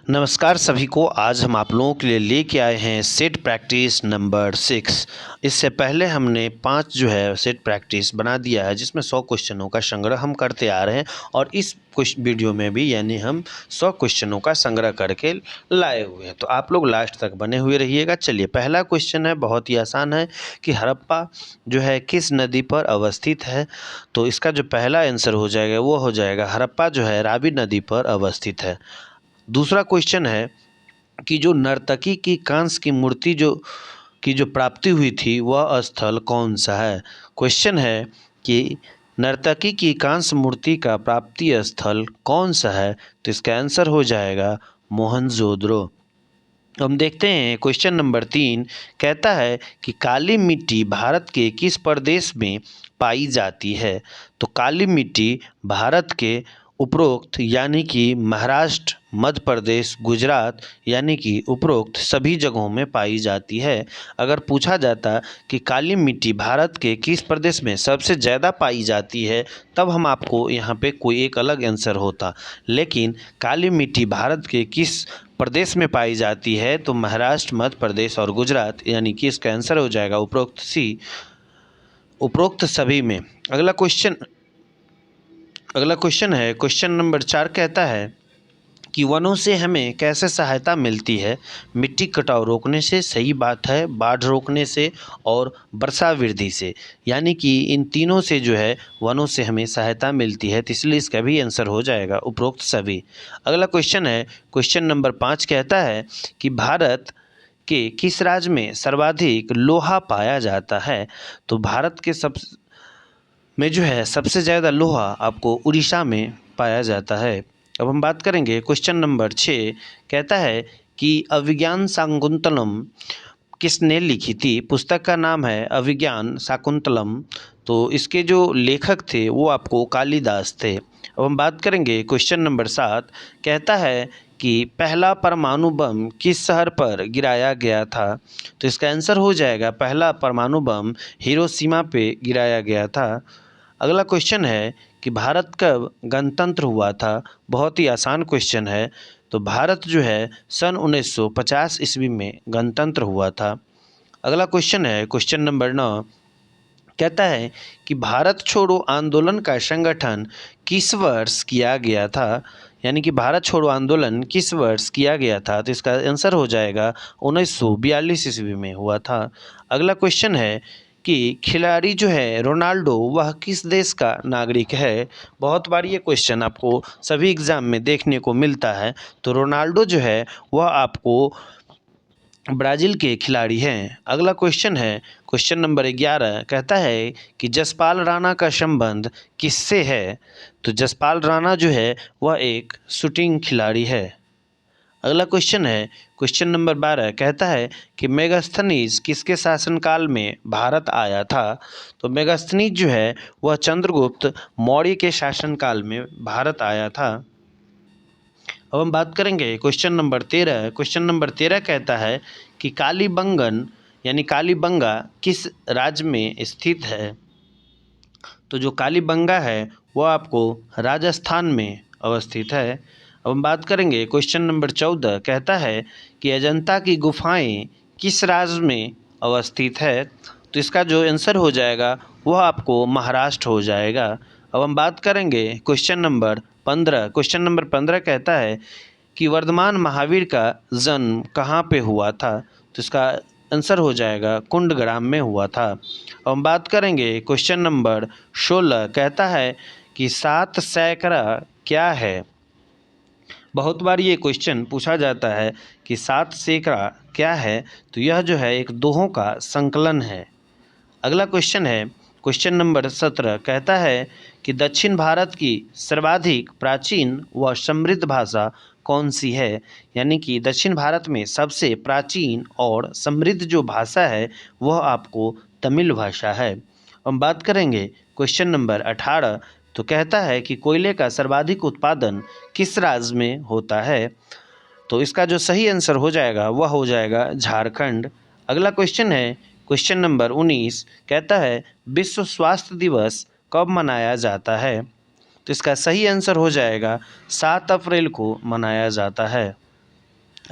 नमस्कार सभी को। आज हम आप लोगों के लिए लेके आए हैं सेट प्रैक्टिस नंबर 6। इससे पहले हमने 5 जो है सेट प्रैक्टिस बना दिया है, जिसमें 100 क्वेश्चनों का संग्रह हम करते आ रहे हैं। और इस कुछ वीडियो में भी यानी हम 100 क्वेश्चनों का संग्रह करके लाए हुए हैं, तो आप लोग लास्ट तक बने हुए रहिएगा। चलिए, पहला क्वेश्चन है, बहुत ही आसान है कि हड़प्पा जो है किस नदी पर अवस्थित है। तो इसका जो पहला आंसर हो जाएगा वो हो जाएगा हड़प्पा जो है रावी नदी पर अवस्थित है। दूसरा क्वेश्चन है कि जो नर्तकी की कांस्य की मूर्ति जो प्राप्ति हुई थी वह स्थल कौन सा है। क्वेश्चन है कि नर्तकी की कांस्य मूर्ति का प्राप्ति स्थल कौन सा है। तो इसका आंसर हो जाएगा मोहनजोदड़ो। तो हम देखते हैं क्वेश्चन नंबर 3 कहता है कि काली मिट्टी भारत के किस प्रदेश में पाई जाती है। तो काली मिट्टी भारत के उपरोक्त यानी कि महाराष्ट्र, मध्य प्रदेश, गुजरात यानी कि उपरोक्त सभी जगहों में पाई जाती है। अगर पूछा जाता कि काली मिट्टी भारत के किस प्रदेश में सबसे ज़्यादा पाई जाती है, तब हम आपको यहाँ पे कोई एक अलग आंसर होता। लेकिन काली मिट्टी भारत के किस प्रदेश में पाई जाती है, तो महाराष्ट्र, मध्य प्रदेश और गुजरात, यानी कि इसका आंसर हो जाएगा उपरोक्त सभी में। अगला क्वेश्चन है, क्वेश्चन नंबर 4 कहता है कि वनों से हमें कैसे सहायता मिलती है। मिट्टी कटाव रोकने से, सही बात है, बाढ़ रोकने से और वर्षा वृद्धि से, यानी कि इन तीनों से जो है वनों से हमें सहायता मिलती है। तो इसलिए इसका भी आंसर हो जाएगा उपरोक्त सभी। अगला क्वेश्चन है, क्वेश्चन नंबर 5 कहता है कि भारत के किस राज्य में सर्वाधिक लोहा पाया जाता है। तो भारत के में जो है सबसे ज़्यादा लोहा आपको उड़ीसा में पाया जाता है। अब हम बात करेंगे क्वेश्चन नंबर 6 कहता है कि अभिज्ञान शाकुंतलम किसने लिखी थी। पुस्तक का नाम है अभिज्ञान शाकुंतलम। तो इसके जो लेखक थे वो आपको कालिदास थे। अब हम बात करेंगे क्वेश्चन नंबर 7 कहता है कि पहला परमाणु बम किस शहर पर गिराया गया था। तो इसका आंसर हो जाएगा पहला परमाणु बम हिरोशिमा पे गिराया गया था। अगला क्वेश्चन है कि भारत कब गणतंत्र हुआ था। बहुत ही आसान क्वेश्चन है। तो भारत जो है सन 1950 ईस्वी में गणतंत्र हुआ था। अगला क्वेश्चन है, क्वेश्चन नंबर 9 कहता है कि भारत छोड़ो आंदोलन का संगठन किस वर्ष किया गया था। यानी कि भारत छोड़ो आंदोलन किस वर्ष किया गया था। तो इसका आंसर हो जाएगा 1942 ईस्वी में हुआ था। अगला क्वेश्चन है कि खिलाड़ी जो है रोनाल्डो वह किस देश का नागरिक है। बहुत बार ये क्वेश्चन आपको सभी एग्ज़ाम में देखने को मिलता है। तो रोनाल्डो जो है वह आपको ब्राज़ील के खिलाड़ी हैं। अगला क्वेश्चन है, क्वेश्चन नंबर 11 कहता है कि जसपाल राणा का संबंध किससे है। तो जसपाल राणा जो है वह एक शूटिंग खिलाड़ी है। अगला क्वेश्चन है, क्वेश्चन नंबर 12 कहता है कि मेगास्थनीज किसके शासनकाल में भारत आया था। तो मेगास्थनीज जो है वह चंद्रगुप्त मौर्य के शासनकाल में भारत आया था। अब हम बात करेंगे क्वेश्चन नंबर 13। क्वेश्चन नंबर 13 कहता है कि कालीबंगन यानी कालीबंगा किस राज्य में स्थित है। तो जो कालीबंगा है वो आपको राजस्थान में अवस्थित है। अब हम बात करेंगे क्वेश्चन नंबर 14 कहता है कि अजंता की गुफाएं किस राज्य में अवस्थित है। तो इसका जो आंसर हो जाएगा वह आपको महाराष्ट्र हो जाएगा। अब हम बात करेंगे क्वेश्चन नंबर 15। क्वेश्चन नंबर 15 कहता है कि वर्धमान महावीर का जन्म कहाँ पे हुआ था। तो इसका आंसर हो जाएगा कुंडग्राम में हुआ था। अब हम बात करेंगे क्वेश्चन नंबर 16 कहता है कि 7 सैकड़ा क्या है। बहुत बार ये क्वेश्चन पूछा जाता है कि 7 सैकड़ा क्या है। तो यह जो है एक दोहों का संकलन है। अगला क्वेश्चन है, क्वेश्चन नंबर 17 कहता है कि दक्षिण भारत की सर्वाधिक प्राचीन व समृद्ध भाषा कौन सी है। यानी कि दक्षिण भारत में सबसे प्राचीन और समृद्ध जो भाषा है वह आपको तमिल भाषा है। हम बात करेंगे क्वेश्चन नंबर 18। तो कहता है कि कोयले का सर्वाधिक उत्पादन किस राज्य में होता है। तो इसका जो सही आंसर हो जाएगा वह हो जाएगा झारखंड। अगला क्वेश्चन है, क्वेश्चन नंबर 19 कहता है विश्व स्वास्थ्य दिवस कब मनाया जाता है। तो इसका सही आंसर हो जाएगा 7 अप्रैल को मनाया जाता है।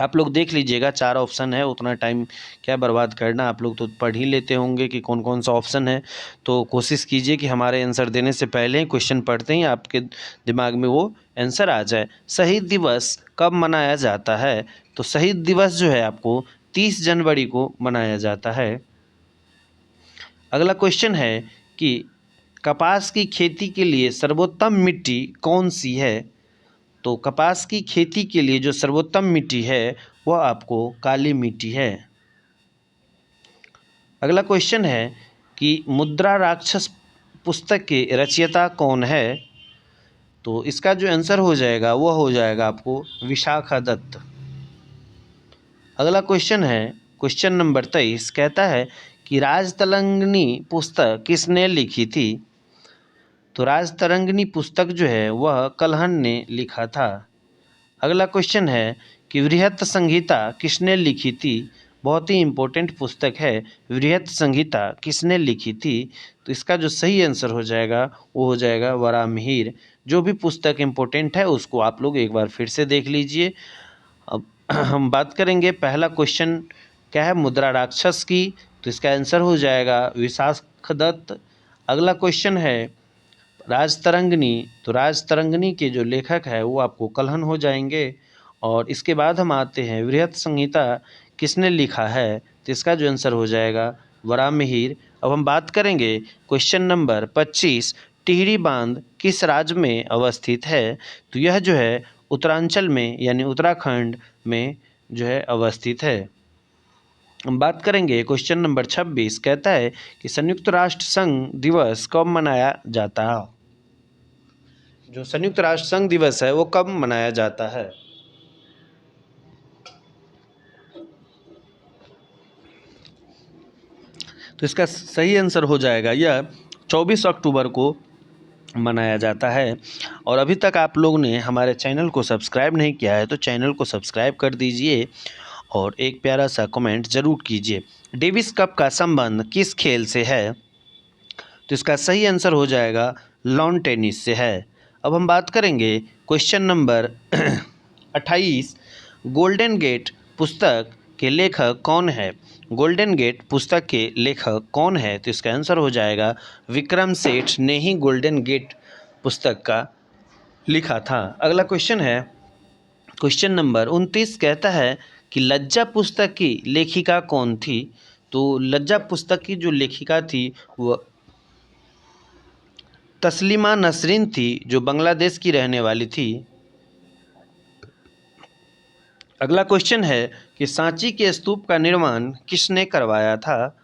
आप लोग देख लीजिएगा, 4 ऑप्शन है, उतना टाइम क्या बर्बाद करना, आप लोग तो पढ़ ही लेते होंगे कि कौन कौन सा ऑप्शन है। तो कोशिश कीजिए कि हमारे आंसर देने से पहले ही क्वेश्चन पढ़ते ही आपके दिमाग में वो आंसर आ जाए। शहीद दिवस कब मनाया जाता है? तो शहीद दिवस जो है आपको 30 जनवरी को मनाया जाता है। अगला क्वेश्चन है कि कपास की खेती के लिए सर्वोत्तम मिट्टी कौन सी है? तो कपास की खेती के लिए जो सर्वोत्तम मिट्टी है वह आपको काली मिट्टी है। अगला क्वेश्चन है कि मुद्रा राक्षस पुस्तक के रचयिता कौन है? तो इसका जो आंसर हो जाएगा वह हो जाएगा आपको विशाखादत्त। अगला क्वेश्चन है क्वेश्चन नंबर 23, कहता है कि राजतरंगिणी पुस्तक किसने लिखी थी? तो राजतरंगिणी पुस्तक जो है वह कल्हण ने लिखा था। अगला क्वेश्चन है कि वृहत संहिता किसने लिखी थी? बहुत ही इम्पोर्टेंट पुस्तक है वृहत संहिता, किसने लिखी थी? तो इसका जो सही आंसर हो जाएगा वो हो जाएगा वराहमिहिर। जो भी पुस्तक इम्पोर्टेंट है उसको आप लोग एक बार फिर से देख लीजिए। अब हम बात करेंगे, पहला क्वेश्चन क्या है मुद्रा राक्षस की, तो इसका आंसर हो जाएगा विशाखदत्त। अगला क्वेश्चन है राजतरंगिणी, तो राजतरंगिणी के जो लेखक है वो आपको कल्हण हो जाएंगे। और इसके बाद हम आते हैं वृहत संहिता किसने लिखा है, तो इसका जो आंसर हो जाएगा वराहमिहिर। अब हम बात करेंगे क्वेश्चन नंबर 25, टिहरी बांध किस राज्य में अवस्थित है? तो यह जो है उत्तरांचल में यानी उत्तराखंड में जो है अवस्थित है। हम बात करेंगे क्वेश्चन नंबर 26, कहता है कि संयुक्त राष्ट्र संघ दिवस कब मनाया जाता है? जो संयुक्त राष्ट्र संघ दिवस है वो कब मनाया जाता है? तो इसका सही आंसर हो जाएगा यह 24 अक्टूबर को मनाया जाता है। और अभी तक आप लोग ने हमारे चैनल को सब्सक्राइब नहीं किया है तो चैनल को सब्सक्राइब कर दीजिए और एक प्यारा सा कमेंट ज़रूर कीजिए। डेविस कप का संबंध किस खेल से है? तो इसका सही आंसर हो जाएगा लॉन टेनिस से है। अब हम बात करेंगे क्वेश्चन नंबर 28, गोल्डन गेट पुस्तक के लेखक कौन है? गोल्डन गेट पुस्तक के लेखक कौन है? तो इसका आंसर हो जाएगा विक्रम सेठ ने ही गोल्डन गेट पुस्तक का लिखा था। अगला क्वेश्चन है क्वेश्चन नंबर 29, कहता है कि लज्जा पुस्तक की लेखिका कौन थी? तो लज्जा पुस्तक की जो लेखिका थी वह तस्लीमा नसरीन थी, जो बांग्लादेश की रहने वाली थी। अगला क्वेश्चन है कि सांची के स्तूप का निर्माण किसने करवाया था?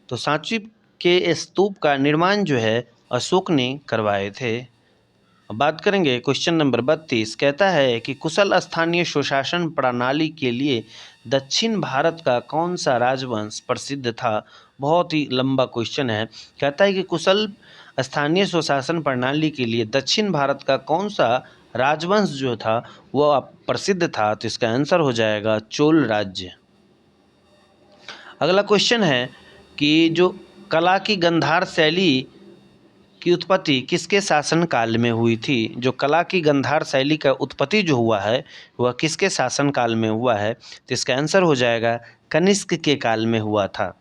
तो सांची के स्तूप का निर्माण जो है अशोक ने करवाए थे। अब बात करेंगे क्वेश्चन नंबर 32, कहता है कि कुशल स्थानीय स्वशासन प्रणाली के लिए दक्षिण भारत का कौन सा राजवंश प्रसिद्ध था? बहुत ही लंबा क्वेश्चन है। कहता है कि कुशल स्थानीय स्वशासन प्रणाली के लिए दक्षिण भारत का कौन सा राजवंश जो था वह प्रसिद्ध था? तो इसका आंसर हो जाएगा चोल राज्य। अगला क्वेश्चन है कि जो कला की गंधार शैली की उत्पत्ति किसके शासनकाल में हुई थी? जो कला की गंधार शैली का उत्पत्ति जो हुआ है वह किसके शासनकाल में हुआ है? तो इसका आंसर हो जाएगा कनिष्क के काल में हुआ था।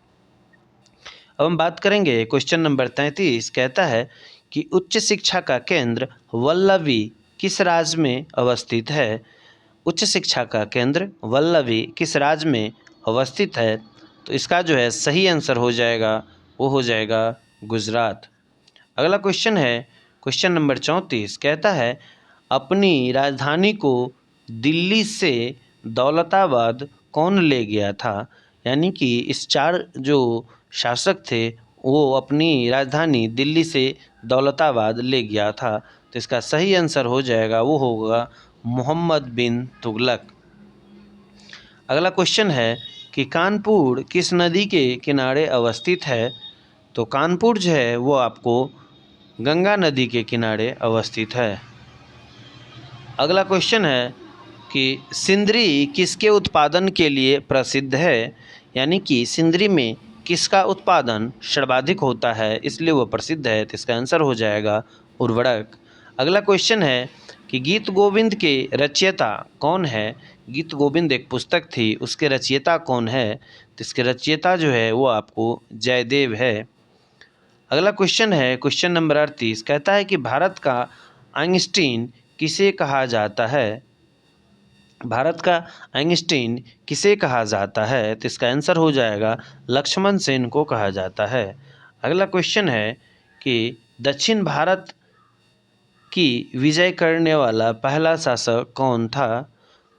अब हम बात करेंगे क्वेश्चन नंबर 33, कहता है कि उच्च शिक्षा का केंद्र वल्लवी किस राज्य में अवस्थित है? उच्च शिक्षा का केंद्र वल्लवी किस राज्य में अवस्थित है? तो इसका जो है सही आंसर हो जाएगा वो हो जाएगा गुजरात। अगला क्वेश्चन है क्वेश्चन नंबर 34, कहता है अपनी राजधानी को दिल्ली से दौलताबाद कौन ले गया था? यानी कि इस 4 जो शासक थे वो अपनी राजधानी दिल्ली से दौलताबाद ले गया था। तो इसका सही आंसर हो जाएगा वो होगा मोहम्मद बिन तुगलक। अगला क्वेश्चन है कि कानपुर किस नदी के किनारे अवस्थित है? तो कानपुर जो है वो आपको गंगा नदी के किनारे अवस्थित है। अगला क्वेश्चन है कि सिंदरी किसके उत्पादन के लिए प्रसिद्ध है? यानी कि सिंदरी में किसका उत्पादन सर्वाधिक होता है इसलिए वह प्रसिद्ध है। तो इसका आंसर हो जाएगा उर्वरक। अगला क्वेश्चन है कि गीत गोविंद के रचयिता कौन है। गीत गोविंद एक पुस्तक थी, उसके रचयिता कौन है। तो इसके रचयिता जो है वो आपको जयदेव है। अगला क्वेश्चन है क्वेश्चन नंबर 38, कहता है कि भारत का आइंस्टीन किसे कहा जाता है। भारत का आइंस्टीन किसे कहा जाता है। तो इसका आंसर हो जाएगा लक्ष्मण सेन को कहा जाता है। अगला क्वेश्चन है कि दक्षिण भारत की विजय करने वाला पहला शासक कौन था।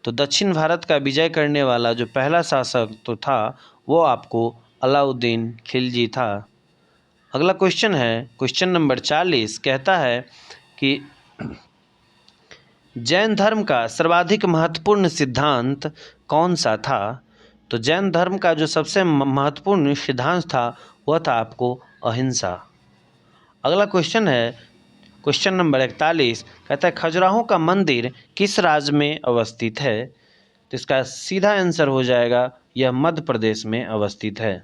तो दक्षिण भारत का विजय करने वाला जो पहला शासक तो था वो आपको अलाउद्दीन खिलजी था। अगला क्वेश्चन है क्वेश्चन नंबर 40, कहता है कि जैन धर्म का सर्वाधिक महत्वपूर्ण सिद्धांत कौन सा था। तो जैन धर्म का जो सबसे महत्वपूर्ण सिद्धांत था वह था आपको अहिंसा। अगला क्वेश्चन है क्वेश्चन नंबर 41, कहता है खजुराहो का मंदिर किस राज्य में अवस्थित है। तो इसका सीधा आंसर हो जाएगा यह मध्य प्रदेश में अवस्थित है।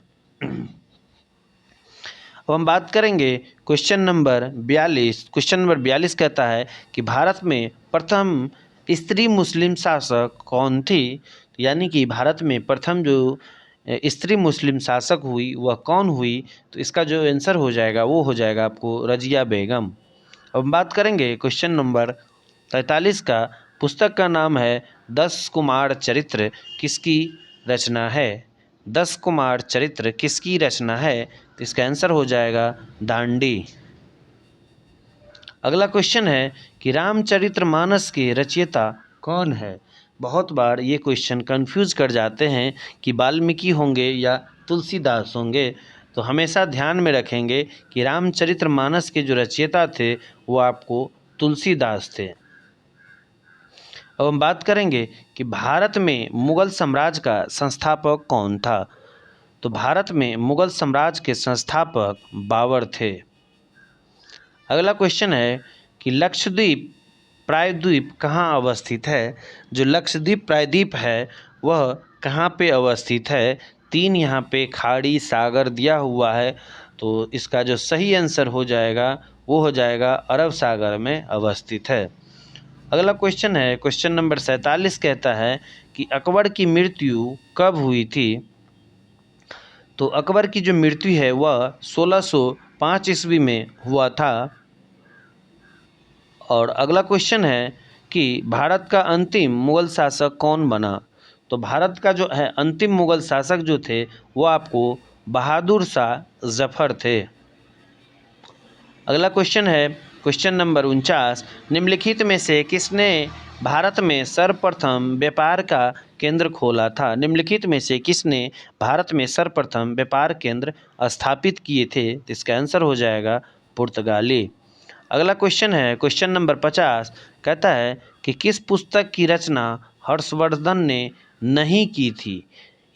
अब हम बात करेंगे क्वेश्चन नंबर 42। क्वेश्चन नंबर 42 कहता है कि भारत में प्रथम स्त्री मुस्लिम शासक कौन थी। यानी कि भारत में प्रथम जो स्त्री मुस्लिम शासक हुई वह कौन हुई। तो इसका जो आंसर हो जाएगा वो हो जाएगा आपको रजिया बेगम। अब हम बात करेंगे क्वेश्चन नंबर 43 का। पुस्तक का नाम है 10 कुमार चरित्र किसकी रचना है। 10 कुमार चरित्र किसकी रचना है। तो इसका आंसर हो जाएगा दांडी। अगला क्वेश्चन है कि रामचरितमानस के रचयिता कौन है। बहुत बार ये क्वेश्चन कंफ्यूज कर जाते हैं कि वाल्मीकि होंगे या तुलसीदास होंगे। तो हमेशा ध्यान में रखेंगे कि रामचरितमानस के जो रचयिता थे वो आपको तुलसीदास थे। अब हम बात करेंगे कि भारत में मुगल साम्राज्य का संस्थापक कौन था। तो भारत में मुगल साम्राज्य के संस्थापक बाबर थे। अगला क्वेश्चन है कि लक्षद्वीप प्रायद्वीप कहाँ अवस्थित है। जो लक्षद्वीप प्रायद्वीप है वह कहाँ पे अवस्थित है। 3 यहाँ पे खाड़ी सागर दिया हुआ है। तो इसका जो सही आंसर हो जाएगा वो हो जाएगा अरब सागर में अवस्थित है। अगला क्वेश्चन है क्वेश्चन नंबर 47, कहता है कि अकबर की मृत्यु कब हुई थी। तो अकबर की जो मृत्यु है वह 1605 ईस्वी में हुआ था। और अगला क्वेश्चन है कि भारत का अंतिम मुगल शासक कौन बना। तो भारत का जो है अंतिम मुगल शासक जो थे वो आपको बहादुर शाह जफर थे। अगला क्वेश्चन है क्वेश्चन नंबर 49, निम्नलिखित में से किसने भारत में सर्वप्रथम व्यापार का केंद्र खोला था। निम्नलिखित में से किसने भारत में सर्वप्रथम व्यापार केंद्र स्थापित किए थे। तो इसका आंसर हो जाएगा पुर्तगाली। अगला क्वेश्चन है क्वेश्चन नंबर 50, कहता है कि किस पुस्तक की रचना हर्षवर्धन ने नहीं की थी।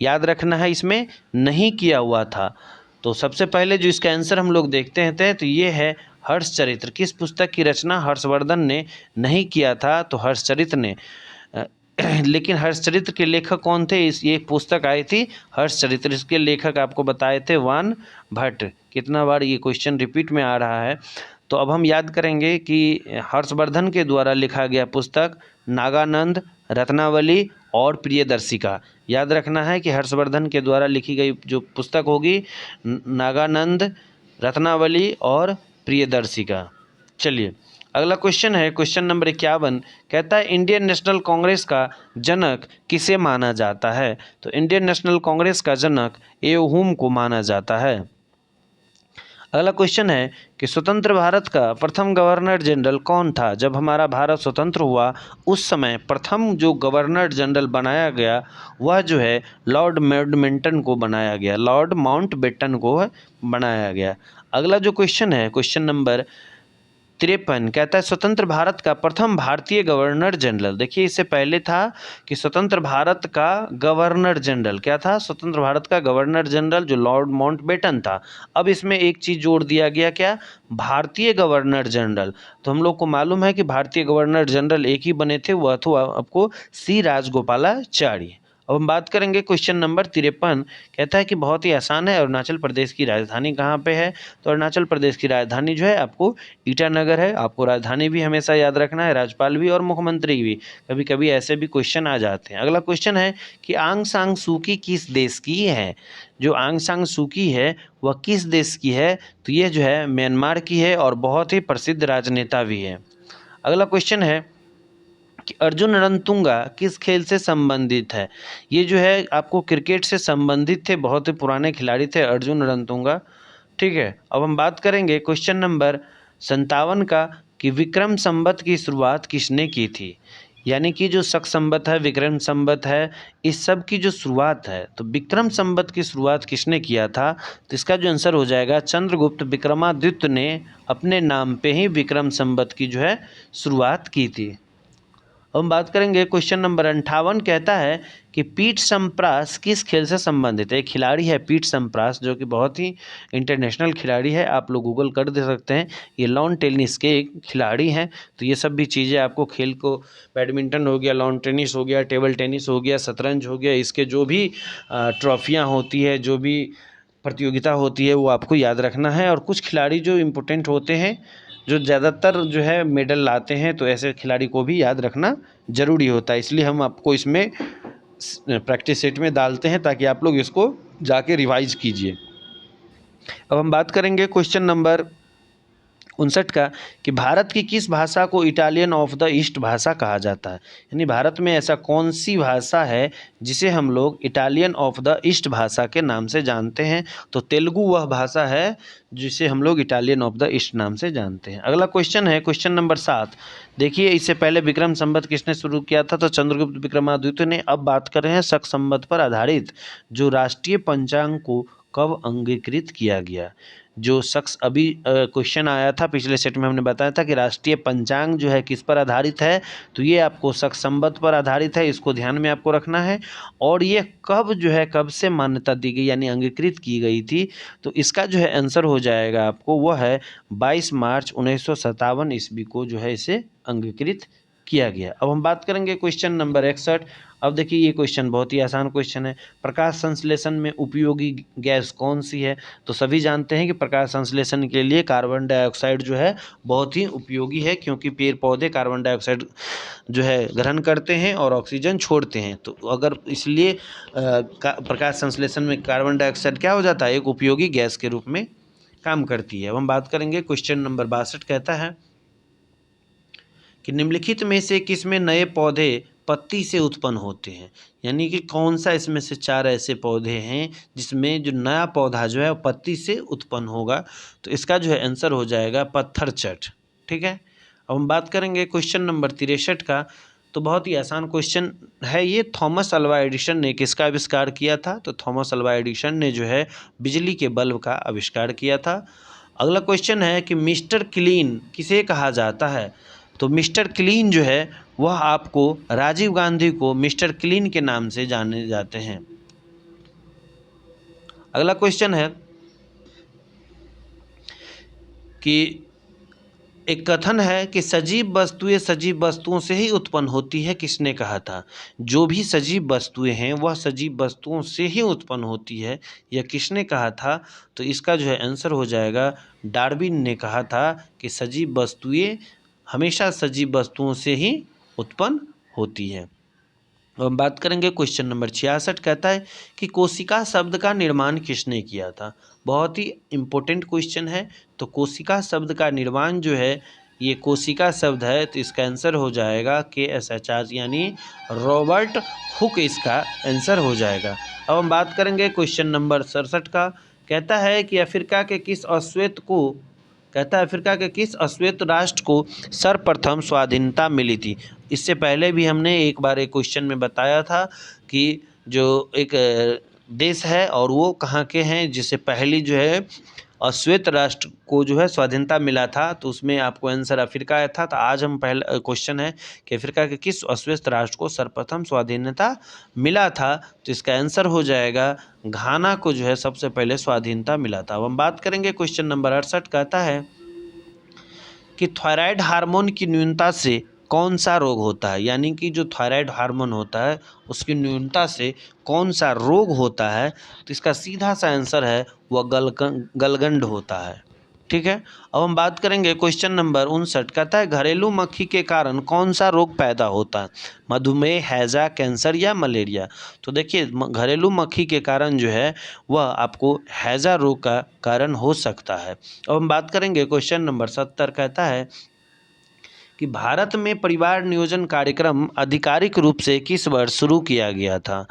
याद रखना है इसमें नहीं किया हुआ था। तो सबसे पहले जो इसका आंसर हम लोग देखते हैं तो ये है हर्षचरित्र। किस पुस्तक की रचना हर्षवर्धन ने नहीं किया था। तो हर्षचरित्र ने लेकिन हर्षचरित्र के लेखक कौन थे। ये पुस्तक आई थी हर्षचरित्र, इसके लेखक आपको बताए थे वान भट्ट। कितना बार ये क्वेश्चन रिपीट में आ रहा है। तो अब हम याद करेंगे कि हर्षवर्धन के द्वारा लिखा गया पुस्तक नागानंद, रत्नावली और प्रियदर्शिका। याद रखना है कि हर्षवर्धन के द्वारा लिखी गई जो पुस्तक होगी नागानंद, रत्नावली और प्रियदर्शिका। चलिए अगला क्वेश्चन है क्वेश्चन नंबर 51, कहता है इंडियन नेशनल कांग्रेस का जनक किसे माना जाता है। तो इंडियन नेशनल कांग्रेस का जनक एओ ह्यूम को माना जाता है। अगला क्वेश्चन है कि स्वतंत्र भारत का प्रथम गवर्नर जनरल कौन था। जब हमारा भारत स्वतंत्र हुआ उस समय प्रथम जो गवर्नर जनरल बनाया गया वह जो है लॉर्ड माउंटबेटन को बनाया गया। लॉर्ड माउंटबेटन को बनाया गया। अगला जो क्वेश्चन है क्वेश्चन नंबर 53, कहता है स्वतंत्र भारत का प्रथम भारतीय गवर्नर जनरल। देखिए इससे पहले था कि स्वतंत्र भारत का गवर्नर जनरल क्या था। स्वतंत्र भारत का गवर्नर जनरल जो लॉर्ड माउंटबेटन था। अब इसमें एक चीज़ जोड़ दिया गया क्या, भारतीय गवर्नर जनरल। तो हम लोग को मालूम है कि भारतीय गवर्नर जनरल एक ही बने थे, वह तो आपको सी राजगोपालाचारी। अब हम बात करेंगे क्वेश्चन नंबर 53। कहता है कि बहुत ही आसान है, अरुणाचल प्रदेश की राजधानी कहाँ पे है? तो अरुणाचल प्रदेश की राजधानी जो है आपको ईटानगर है। आपको राजधानी भी हमेशा याद रखना है, राज्यपाल भी और मुख्यमंत्री भी। कभी कभी ऐसे भी क्वेश्चन आ जाते हैं। अगला क्वेश्चन है कि आंग सान सू की किस देश की है? जो आंग सान सू की है वह किस देश की है? तो ये जो है म्यांमार की है और बहुत ही प्रसिद्ध राजनेता भी है। अगला क्वेश्चन है कि अर्जुन रणतुंगा किस खेल से संबंधित है? ये जो है आपको क्रिकेट से संबंधित थे, बहुत ही पुराने खिलाड़ी थे अर्जुन रणतुंगा। ठीक है, अब हम बात करेंगे क्वेश्चन नंबर 57 का कि विक्रम संवत की शुरुआत किसने की थी? यानी कि जो शक संवत है, विक्रम संवत है, इस सब की जो शुरुआत है, तो विक्रम संवत की शुरुआत किसने किया था? तो इसका जो आंसर हो जाएगा चंद्रगुप्त विक्रमादित्य ने अपने नाम पे ही विक्रम संवत की जो है शुरुआत की थी। अब हम बात करेंगे क्वेश्चन नंबर 58। कहता है कि पीट सम्प्रास किस खेल से संबंधित है? एक खिलाड़ी है पीट सम्प्रास जो कि बहुत ही इंटरनेशनल खिलाड़ी है, आप लोग गूगल कर दे सकते हैं। ये लॉन टेनिस के एक खिलाड़ी हैं। तो ये सब भी चीज़ें आपको खेल को, बैडमिंटन हो गया, लॉन टेनिस हो गया, टेबल टेनिस हो गया, शतरंज हो गया, इसके जो भी ट्रॉफियाँ होती है, जो भी प्रतियोगिता होती है, वो आपको याद रखना है। और कुछ खिलाड़ी जो इम्पोर्टेंट होते हैं, जो ज़्यादातर जो है मेडल लाते हैं, तो ऐसे खिलाड़ी को भी याद रखना ज़रूरी होता है। इसलिए हम आपको इसमें प्रैक्टिस सेट में डालते हैं ताकि आप लोग इसको जाके रिवाइज कीजिए। अब हम बात करेंगे क्वेश्चन नंबर 59 का कि भारत की किस भाषा को इटालियन ऑफ द ईस्ट भाषा कहा जाता है? यानी भारत में ऐसा कौन सी भाषा है जिसे हम लोग इटालियन ऑफ द ईस्ट भाषा के नाम से जानते हैं? तो तेलुगु वह भाषा है जिसे हम लोग इटालियन ऑफ द ईस्ट नाम से जानते हैं। अगला क्वेश्चन है क्वेश्चन नंबर 7। देखिए, इससे पहले विक्रम संवत किसने शुरू किया था? तो चंद्रगुप्त विक्रमादित्य ने। अब बात कर रहे हैं शक संवत पर आधारित जो राष्ट्रीय पंचांग को कब अंगीकृत किया गया? जो शख्स अभी क्वेश्चन आया था पिछले सेट में, हमने बताया था कि राष्ट्रीय पंचांग जो है किस पर आधारित है? तो ये आपको शक संवत पर आधारित है, इसको ध्यान में आपको रखना है। और ये कब जो है, कब से मान्यता दी गई यानी अंगीकृत की गई थी? तो इसका जो है आंसर हो जाएगा आपको, वो है 22 मार्च 1957 ईस्वी को जो है इसे अंगीकृत किया गया। अब हम बात करेंगे क्वेश्चन नंबर 61। अब देखिए, ये क्वेश्चन बहुत ही आसान क्वेश्चन है। प्रकाश संश्लेषण में उपयोगी गैस कौन सी है? तो सभी जानते हैं कि प्रकाश संश्लेषण के लिए कार्बन डाइऑक्साइड जो है बहुत ही उपयोगी है, क्योंकि पेड़ पौधे कार्बन डाइऑक्साइड जो है ग्रहण करते हैं और ऑक्सीजन छोड़ते हैं। तो अगर इसलिए प्रकाश संश्लेषण में कार्बन डाइऑक्साइड क्या हो जाता है, एक उपयोगी गैस के रूप में काम करती है। अब हम बात करेंगे क्वेश्चन नंबर 62। कहता है कि निम्नलिखित में से किस में नए पौधे पत्ती से उत्पन्न होते हैं? यानी कि कौन सा इसमें से 4 ऐसे पौधे हैं जिसमें जो नया पौधा जो है वो पत्ती से उत्पन्न होगा? तो इसका जो है आंसर हो जाएगा पत्थर चट। ठीक है, अब हम बात करेंगे क्वेश्चन नंबर 63 का। तो बहुत ही आसान क्वेश्चन है ये। थॉमस अल्वा एडिसन ने किसका आविष्कार किया था? तो थॉमस अल्वा एडिसन ने जो है बिजली के बल्ब का आविष्कार किया था। अगला क्वेश्चन है कि मिस्टर क्लीन किसे कहा जाता है? तो मिस्टर क्लीन जो है वह आपको राजीव गांधी को मिस्टर क्लीन के नाम से जाने जाते हैं। अगला क्वेश्चन है कि एक कथन है कि सजीव वस्तुएं सजीव वस्तुओं से ही उत्पन्न होती है, किसने कहा था? जो भी सजीव वस्तुएं हैं वह सजीव वस्तुओं से ही उत्पन्न होती है, यह किसने कहा था? तो इसका जो है आंसर हो जाएगा डार्विन ने कहा था कि सजीव वस्तुएं हमेशा सजीव वस्तुओं से ही उत्पन्न होती है। अब हम बात करेंगे क्वेश्चन नंबर 66। कहता है कि कोशिका शब्द का निर्माण किसने किया था? बहुत ही इम्पोर्टेंट क्वेश्चन है। तो कोशिका शब्द का निर्माण जो है, ये कोशिका शब्द है, तो इसका आंसर हो जाएगा KSHR यानी रॉबर्ट हुक, इसका आंसर हो जाएगा। अब हम बात करेंगे क्वेश्चन नंबर 67 का। कहता है कि अफ्रीका के किस अश्वेत राष्ट्र को सर्वप्रथम स्वाधीनता मिली थी? इससे पहले भी हमने एक बार एक क्वेश्चन में बताया था कि जो एक देश है और वो कहाँ के हैं जिसे पहली जो है अश्वेत राष्ट्र को जो है स्वाधीनता मिला था, तो उसमें आपको आंसर अफ्रीका आया था। तो आज हम पहला क्वेश्चन है कि अफ्रीका के किस अश्वेत राष्ट्र को सर्वप्रथम स्वाधीनता मिला था? तो इसका आंसर हो जाएगा घाना को जो है सबसे पहले स्वाधीनता मिला था। अब हम बात करेंगे क्वेश्चन नंबर 68। कहता है कि थायराइड हार्मोन की न्यूनता से कौन सा रोग होता है, यानी कि जो थायराइड हार्मोन होता है उसकी न्यूनता से कौन सा रोग होता है, तो इसका सीधा सा आंसर है वह गलगंड होता है। ठीक है। अब हम बात करेंगे क्वेश्चन नंबर 59, कहता है घरेलू मक्खी के कारण कौन सा रोग पैदा होता है, मधुमेह, हैजा, कैंसर या मलेरिया। तो देखिए घरेलू मक्खी के कारण जो है वह आपको हैजा रोग का कारण हो सकता है। अब हम बात करेंगे क्वेश्चन नंबर 70, कहता है कि भारत में परिवार नियोजन कार्यक्रम आधिकारिक रूप से किस वर्ष शुरू किया गया था।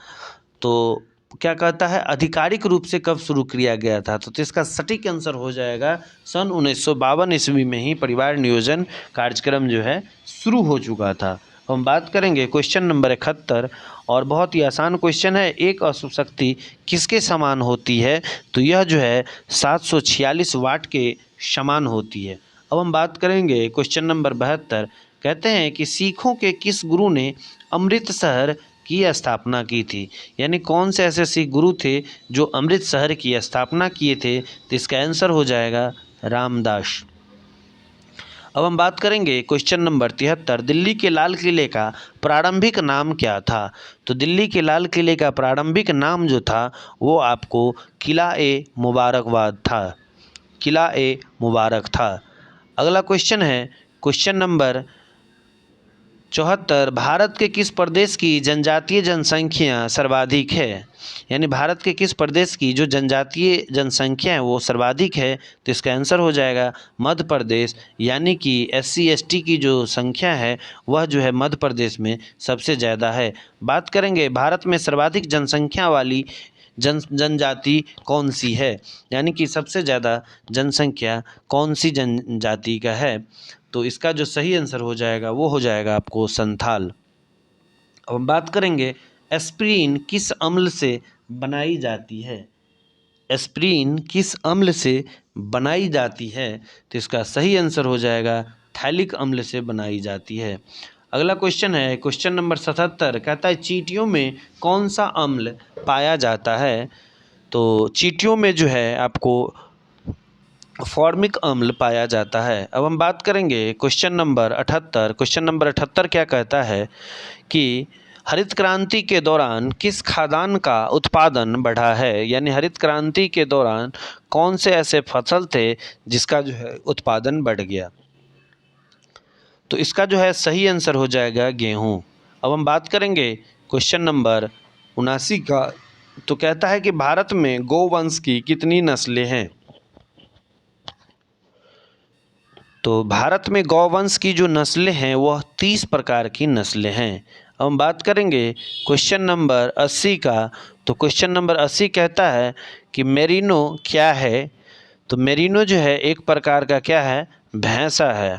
तो क्या कहता है आधिकारिक रूप से कब शुरू किया गया था, तो इसका सटीक आंसर हो जाएगा सन 1952 ईस्वी में ही परिवार नियोजन कार्यक्रम जो है शुरू हो चुका था। हम बात करेंगे क्वेश्चन नंबर 71, और बहुत ही आसान क्वेश्चन है, एक अशुभ शक्ति किसके समान होती है, तो यह जो है 746 वाट के समान होती है। अब हम बात करेंगे क्वेश्चन नंबर 72, कहते हैं कि सिखों के किस गुरु ने अमृतसर की स्थापना की थी, यानी कौन से ऐसे सिख गुरु थे जो अमृतसर की स्थापना किए थे, तो इसका आंसर हो जाएगा रामदास। अब हम बात करेंगे क्वेश्चन नंबर 73, दिल्ली के लाल किले का प्रारंभिक नाम क्या था। तो दिल्ली के लाल किले का प्रारंभिक नाम जो था वो आपको किला ए मुबारकबाद था, किला ए मुबारक था। अगला क्वेश्चन है क्वेश्चन नंबर 74, भारत के किस प्रदेश की जनजातीय जनसंख्या सर्वाधिक है, यानी भारत के किस प्रदेश की जो जनजातीय जनसंख्या है वो सर्वाधिक है, तो इसका आंसर हो जाएगा मध्य प्रदेश, यानी कि SC ST की जो संख्या है वह जो है मध्य प्रदेश में सबसे ज़्यादा है। बात करेंगे भारत में सर्वाधिक जनसंख्या वाली जनजाति कौन सी है, यानी कि सबसे ज़्यादा जनसंख्या कौन सी जनजाति का है, तो इसका जो सही आंसर हो जाएगा वो हो जाएगा आपको संथाल। अब हम बात करेंगे एस्प्रिन किस अम्ल से बनाई जाती है, एस्प्रिन किस अम्ल से बनाई जाती है, तो इसका सही आंसर हो जाएगा थैलिक अम्ल से बनाई जाती है। अगला क्वेश्चन है क्वेश्चन नंबर 77, कहता है चींटियों में कौन सा अम्ल पाया जाता है। तो चींटियों में जो है आपको फॉर्मिक अम्ल पाया जाता है। अब हम बात करेंगे क्वेश्चन नंबर 78, क्वेश्चन नंबर 78 क्या कहता है कि हरित क्रांति के दौरान किस खाद्यान्न का उत्पादन बढ़ा है, यानी हरित क्रांति के दौरान कौन से ऐसे फसल थे जिसका जो है उत्पादन बढ़ गया, तो इसका जो है सही आंसर हो जाएगा गेहूँ। अब हम बात करेंगे क्वेश्चन नंबर 79 का, तो कहता है कि भारत में गोवंश की कितनी नस्लें हैं। तो भारत में गौवंश की जो नस्लें हैं वह 30 प्रकार की नस्लें हैं। अब हम बात करेंगे क्वेश्चन नंबर 80 का, तो क्वेश्चन नंबर 80 कहता है कि मेरिनो क्या है। तो मेरिनो जो है एक प्रकार का क्या है, भैंसा है।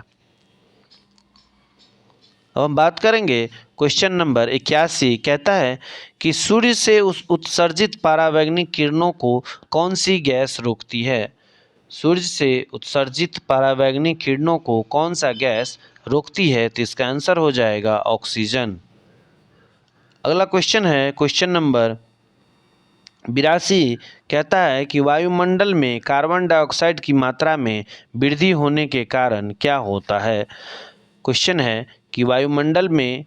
अब हम बात करेंगे क्वेश्चन नंबर 81, कहता है कि सूर्य से उत्सर्जित परावैंगनिक किरणों को कौन सी गैस रोकती है, सूर्य से उत्सर्जित परावैंगनिक किरणों को कौन सा गैस रोकती है, तो इसका आंसर हो जाएगा ऑक्सीजन। अगला क्वेश्चन है क्वेश्चन नंबर 82, कहता है कि वायुमंडल में कार्बन डाइऑक्साइड की मात्रा में वृद्धि होने के कारण क्या होता है। क्वेश्चन है कि वायुमंडल में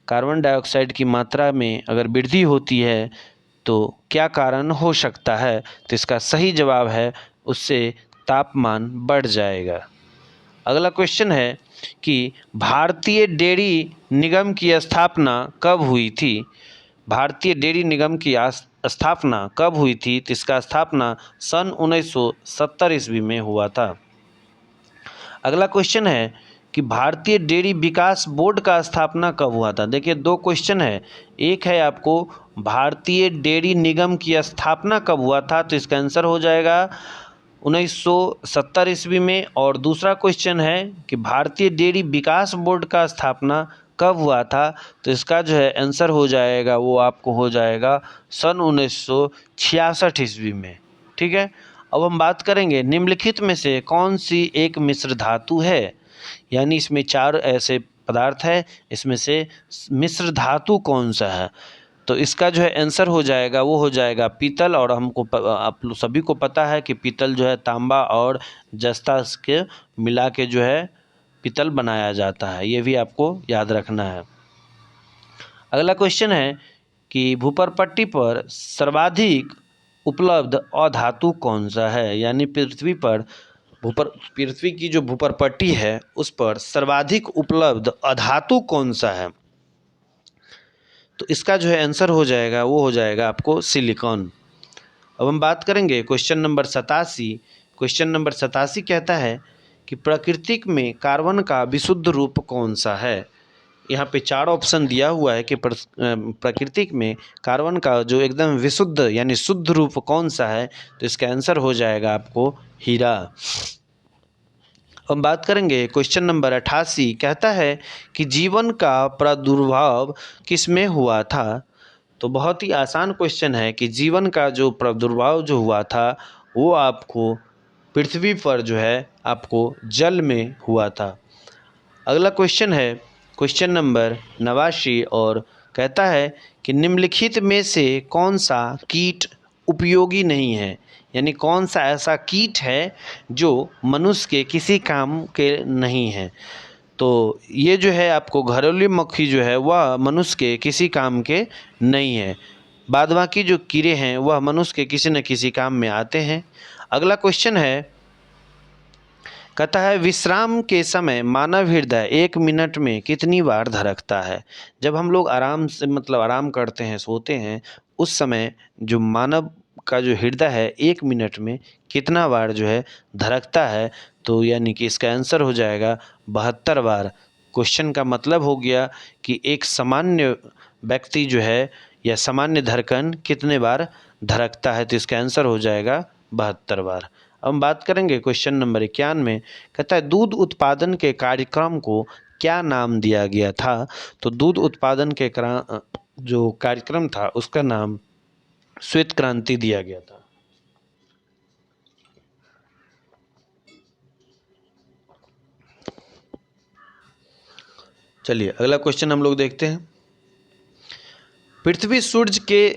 कार्बन डाइऑक्साइड की मात्रा में अगर वृद्धि होती है तो क्या कारण हो सकता है, तो इसका सही जवाब है उससे तापमान बढ़ जाएगा। अगला क्वेश्चन है कि भारतीय डेयरी निगम की स्थापना कब हुई थी, भारतीय डेयरी निगम की स्थापना कब हुई थी, तो इसका स्थापना सन 1970 ईस्वी में हुआ था। अगला क्वेश्चन है कि भारतीय डेयरी विकास बोर्ड का स्थापना कब हुआ था। देखिए दो क्वेश्चन है, एक है आपको भारतीय डेयरी निगम की स्थापना कब हुआ था, तो इसका आंसर हो जाएगा 1970 ईस्वी में, और दूसरा क्वेश्चन है कि भारतीय डेयरी विकास बोर्ड का स्थापना कब हुआ था, तो इसका जो है आंसर हो जाएगा वो आपको हो जाएगा सन 1966 ईस्वी में। ठीक है। अब हम बात करेंगे निम्नलिखित में से कौन सी एक मिश्र धातु है, यानी इसमें चार ऐसे पदार्थ है, इसमें से मिश्र धातु कौन सा है, तो इसका जो है आंसर हो जाएगा वो हो जाएगा पीतल। और हमको आप लोग सभी को पता है कि पीतल जो है तांबा और जस्ता के मिला के जो है पीतल बनाया जाता है, ये भी आपको याद रखना है। अगला क्वेश्चन है कि भूपरपट्टी पर सर्वाधिक उपलब्ध अधातु कौन सा है, यानी पृथ्वी की जो भूपरपट्टी है उस पर सर्वाधिक उपलब्ध अधातु कौन सा है। तो इसका जो है आंसर हो जाएगा, वो हो जाएगा आपको सिलिकॉन। अब हम बात करेंगे क्वेश्चन नंबर 87। क्वेश्चन नंबर 87 कहता है कि प्रकृति में कार्बन का विशुद्ध रूप कौन सा है। यहाँ पे 4 ऑप्शन दिया हुआ है कि प्रकृति में कार्बन का जो एकदम विशुद्ध यानी शुद्ध रूप कौन सा है। तो इसका आंसर हो जाएगा आपको हीरा। हम बात करेंगे क्वेश्चन नंबर 88 कहता है कि जीवन का प्रादुर्भाव किसमें हुआ था। तो बहुत ही आसान क्वेश्चन है कि जीवन का जो प्रादुर्भाव जो हुआ था वो आपको पृथ्वी पर जो है आपको जल में हुआ था। अगला क्वेश्चन है क्वेश्चन नंबर 89 और कहता है कि निम्नलिखित में से कौन सा कीट उपयोगी नहीं है, यानी कौन सा ऐसा कीट है जो मनुष्य के किसी काम के नहीं है। तो ये जो है आपको घरेलू मक्खी जो है वह मनुष्य के किसी काम के नहीं है, बाद बाकी जो कीड़े हैं वह मनुष्य के किसी न किसी काम में आते हैं। अगला क्वेश्चन है कहता है विश्राम के समय मानव हृदय 1 मिनट में कितनी बार धड़कता है। जब हम लोग आराम से आराम करते हैं, सोते हैं, उस समय जो मानव का जो हृदय है 1 मिनट में कितना बार जो है धड़कता है। तो यानी कि इसका आंसर हो जाएगा 72 बार। क्वेश्चन का मतलब हो गया कि एक सामान्य व्यक्ति जो है या सामान्य धड़कन कितने बार धड़कता है। तो इसका आंसर हो जाएगा 72 बार। अब हम बात करेंगे क्वेश्चन नंबर 91। कहता है दूध उत्पादन के कार्यक्रम को क्या नाम दिया गया था। तो दूध उत्पादन के जो कार्यक्रम था उसका नाम श्वेत क्रांति दिया गया था। चलिए अगला क्वेश्चन हम लोग देखते हैं। पृथ्वी सूर्य के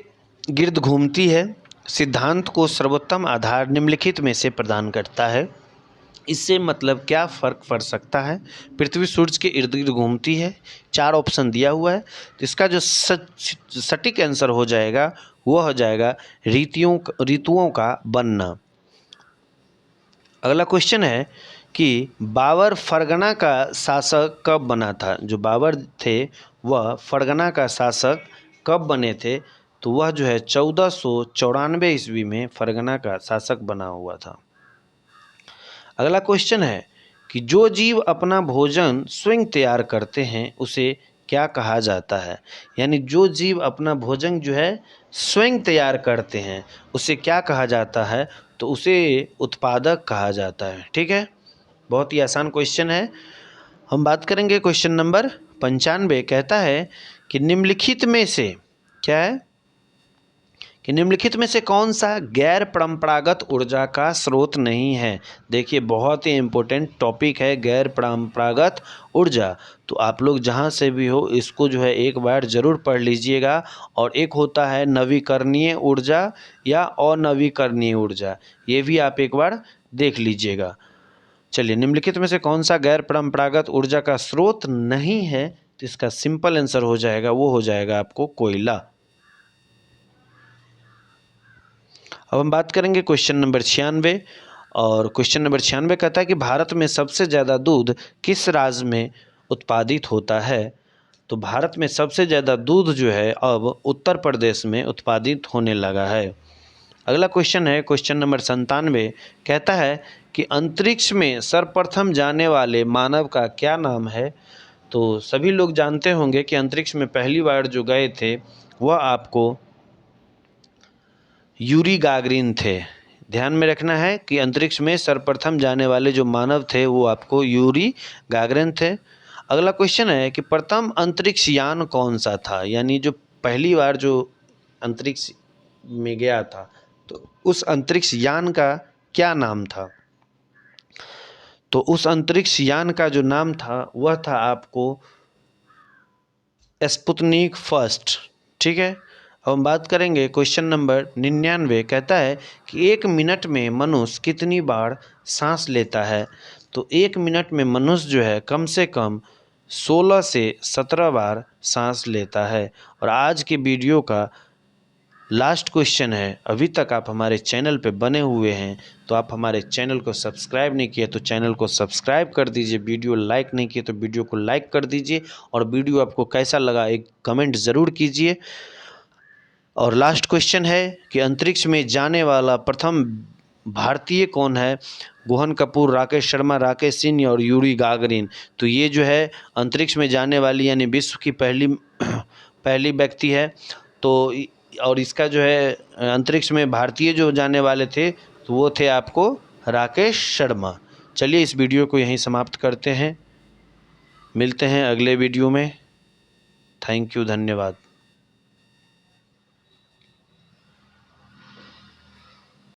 गिर्द घूमती है, सिद्धांत को सर्वोत्तम आधार निम्नलिखित में से प्रदान करता है। इससे मतलब क्या फ़र्क पड़ सकता है। पृथ्वी सूर्य के इर्द गिर्द घूमती है, 4 ऑप्शन दिया हुआ है। तो इसका जो सटीक आंसर हो जाएगा वो हो जाएगा ऋतुओं का बनना। अगला क्वेश्चन है कि बाबर फरगना का शासक कब बना था। जो बाबर थे वह फरगना का शासक कब बने थे। तो वह जो है 1494 ईस्वी में फरगना का शासक बना हुआ था। अगला क्वेश्चन है कि जो जीव अपना भोजन स्वयं तैयार करते हैं उसे क्या कहा जाता है। यानी जो जीव अपना भोजन जो है स्वयं तैयार करते हैं उसे क्या कहा जाता है। तो उसे उत्पादक कहा जाता है। ठीक है, बहुत ही आसान क्वेश्चन है। हम बात करेंगे क्वेश्चन नंबर 95। कहता है कि निम्नलिखित में से क्या है कि निम्नलिखित में से कौन सा गैर परंपरागत ऊर्जा का स्रोत नहीं है। देखिए बहुत ही इम्पोर्टेंट टॉपिक है गैर परंपरागत ऊर्जा। तो आप लोग जहाँ से भी हो इसको जो है एक बार ज़रूर पढ़ लीजिएगा। और एक होता है नवीकरणीय ऊर्जा या अनवीकरणीय ऊर्जा, ये भी आप एक बार देख लीजिएगा। चलिए निम्नलिखित में से कौन सा गैर परंपरागत ऊर्जा का स्रोत नहीं है। तो इसका सिंपल आंसर हो जाएगा, वो हो जाएगा आपको कोयला। अब हम बात करेंगे क्वेश्चन नंबर 96। और क्वेश्चन नंबर 96 कहता है कि भारत में सबसे ज़्यादा दूध किस राज्य में उत्पादित होता है। तो भारत में सबसे ज़्यादा दूध जो है अब उत्तर प्रदेश में उत्पादित होने लगा है। अगला क्वेश्चन है क्वेश्चन नंबर 97। कहता है कि अंतरिक्ष में सर्वप्रथम जाने वाले मानव का क्या नाम है। तो सभी लोग जानते होंगे कि अंतरिक्ष में पहली बार जो गए थे वह आपको यूरी गागरिन थे। ध्यान में रखना है कि अंतरिक्ष में सर्वप्रथम जाने वाले जो मानव थे वो आपको यूरी गागरिन थे। अगला क्वेश्चन है कि प्रथम अंतरिक्ष यान कौन सा था। यानी जो पहली बार जो अंतरिक्ष में गया था तो उस अंतरिक्ष यान का क्या नाम था। तो उस अंतरिक्ष यान का जो नाम था वह था आपको स्पुतनिक फर्स्ट। ठीक है, अब हम बात करेंगे क्वेश्चन नंबर 99। कहता है कि 1 मिनट में मनुष्य कितनी बार सांस लेता है। तो 1 मिनट में मनुष्य जो है कम से कम 16 से 17 बार सांस लेता है। और आज के वीडियो का लास्ट क्वेश्चन है, अभी तक आप हमारे चैनल पे बने हुए हैं तो आप हमारे चैनल को सब्सक्राइब नहीं किए तो चैनल को सब्सक्राइब कर दीजिए, वीडियो लाइक नहीं किए तो वीडियो को लाइक कर दीजिए, और वीडियो आपको कैसा लगा एक कमेंट ज़रूर कीजिए। और लास्ट क्वेश्चन है कि अंतरिक्ष में जाने वाला प्रथम भारतीय कौन है? गोहन कपूर, राकेश शर्मा, राकेश सिंह और यूरी गागरिन। तो ये जो है अंतरिक्ष में जाने वाली यानी विश्व की पहली पहली व्यक्ति है। तो और इसका जो है अंतरिक्ष में भारतीय जो जाने वाले थे तो वो थे आपको राकेश शर्मा। चलिए इस वीडियो को यहीं समाप्त करते हैं, मिलते हैं अगले वीडियो में। थैंक यू, धन्यवाद।